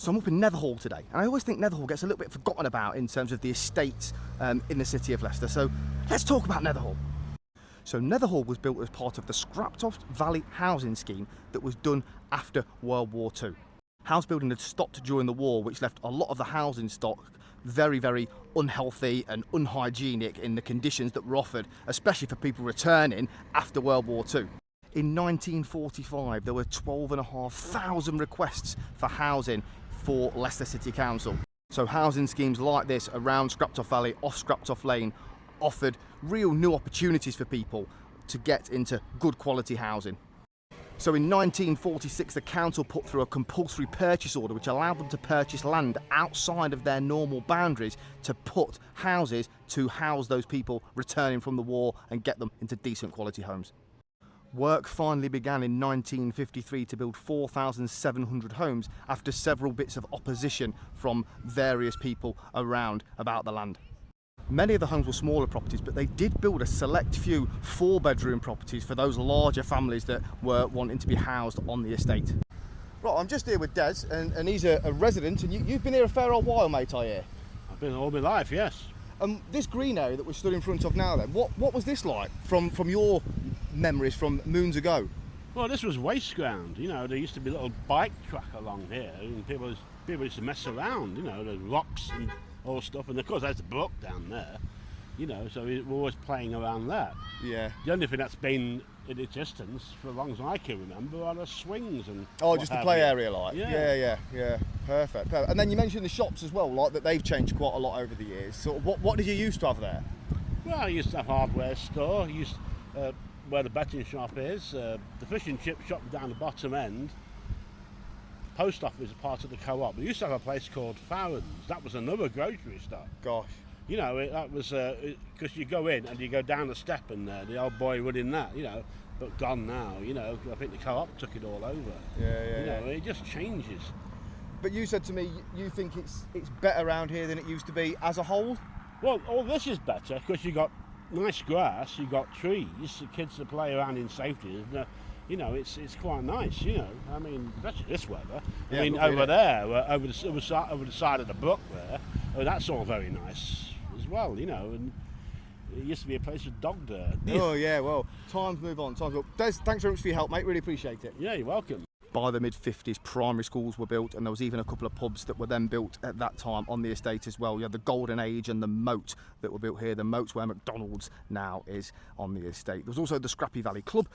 So I'm up in Netherhall today, and I always think Netherhall gets a little bit forgotten about in terms of the estates in the city of Leicester. So let's talk about Netherhall. So Netherhall was built as part of the Scrappy Valley housing scheme that was done after World War II. House building had stopped during the war, which left a lot of the housing stock very, very unhealthy and unhygienic in the conditions that were offered, especially for people returning after World War II. In 1945, there were 12,500 requests for housing for Leicester City Council. So housing schemes like this around Scrappy Valley, off Scrappy Lane, offered real new opportunities for people to get into good quality housing. So in 1946, the council put through a compulsory purchase order which allowed them to purchase land outside of their normal boundaries to put houses to house those people returning from the war and get them into decent quality homes. Work finally began in 1953 to build 4,700 homes after several bits of opposition from various people around about the land. Many of the homes were smaller properties, but they did build a select few 4-bedroom properties for those larger families that were wanting to be housed on the estate. Right, I'm just here with Des, and he's a resident, and you've been here a fair old while, mate, I hear. I've been all my life, yes. This green area that we're stood in front of now then, what was this like from your memories from moons ago? Well, this was waste ground, you know, there used to be a little bike track along here, and people used to mess around, you know, there's rocks and all stuff, and of course there's a brook down there, you know, so we're always playing around that. Yeah. The only thing that's been in existence for as long as I can remember are the swings and just the play area, like. Yeah. Yeah. Perfect. And then you mentioned the shops as well, like that they've changed quite a lot over the years. So what did you used to have there? Well, I used to have a hardware store, where the betting shop is, the fish and chip shop down the bottom end. Post office is part of the co-op. We used to have a place called Farron's. That was another grocery store. Gosh. You know, that was because you go in and you go down the step, and the old boy running that, you know, but gone now. You know, I think the co-op took it all over. Yeah. You know, it just changes. But you said to me you think it's better around here than it used to be as a whole. Well, all this is better because you got nice grass, you got trees, the kids to play around in safety. You know, it's quite nice. You know, I mean, especially this weather. Yeah, I mean, over there, over the side of the brook there, that's all very nice as well. You know, and it used to be a place with dog dirt. Oh yeah, well, times move on. Des, thanks very much for your help, mate. Really appreciate it. Yeah, you're welcome. By the mid-50s, primary schools were built, and there was even a couple of pubs that were then built at that time on the estate as well. You had the Golden Age and the Moat that were built here. The Moat's where McDonald's now is on the estate. There was also the Scrappy Valley Club,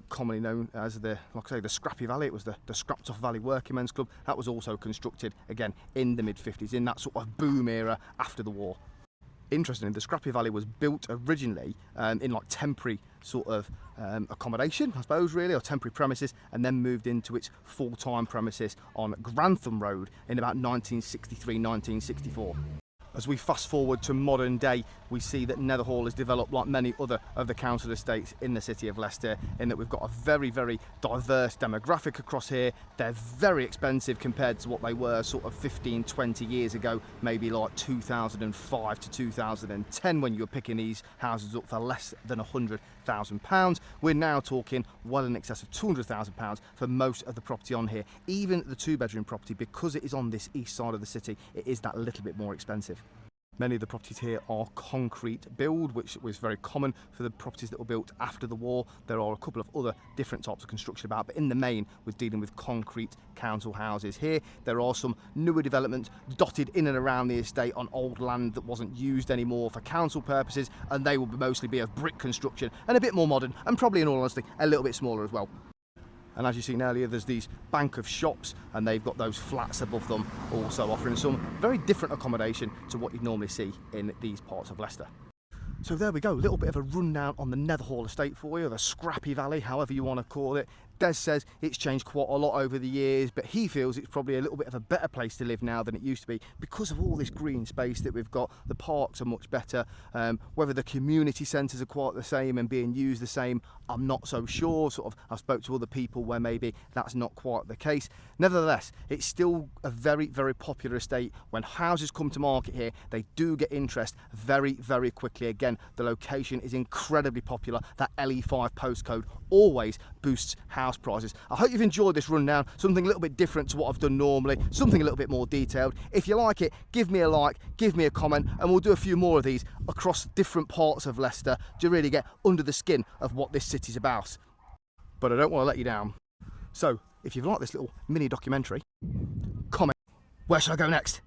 commonly known as the Scrappy Valley. It was the Scrappy Valley Working Men's Club. That was also constructed, again, in the mid-50s, in that sort of boom era after the war. Interestingly, the Scrappy Valley was built originally in like temporary sort of accommodation, I suppose, really, or temporary premises, and then moved into its full-time premises on Grantham Road in about 1963-1964. As we fast forward to modern day, we see that Netherhall has developed like many other of the council estates in the city of Leicester, in that we've got a very, very diverse demographic across here. They're very expensive compared to what they were sort of 15, 20 years ago, maybe like 2005 to 2010, when you were picking these houses up for less than £100,000. We're now talking well in excess of £200,000 for most of the property on here. Even the 2-bedroom property, because it is on this east side of the city, it is that little bit more expensive. Many of the properties here are concrete build, which was very common for the properties that were built after the war. There are a couple of other different types of construction about, but in the main, we're dealing with concrete council houses here. There are some newer developments dotted in and around the estate on old land that wasn't used anymore for council purposes, and they will mostly be of brick construction and a bit more modern, and probably, in all honesty, a little bit smaller as well. And as you've seen earlier, there's these bank of shops, and they've got those flats above them, also offering some very different accommodation to what you'd normally see in these parts of Leicester. So there we go, a little bit of a rundown on the Netherhall estate for you, the Scrappy Valley, however you want to call it. Des says it's changed quite a lot over the years, but he feels it's probably a little bit of a better place to live now than it used to be because of all this green space that we've got. The parks are much better. Whether the community centres are quite the same and being used the same, I'm not so sure. I've spoke to other people where maybe that's not quite the case. Nevertheless, it's still a very, very popular estate. When houses come to market here, they do get interest very, very quickly. Again, the location is incredibly popular. That LE5 postcode always boosts house prices. I hope you've enjoyed this rundown, something a little bit different to what I've done normally, something a little bit more detailed. If you like it, give me a like, give me a comment, and we'll do a few more of these across different parts of Leicester to really get under the skin of what this city's about. But I don't want to let you down. So if you've liked this little mini documentary, comment, where should I go next?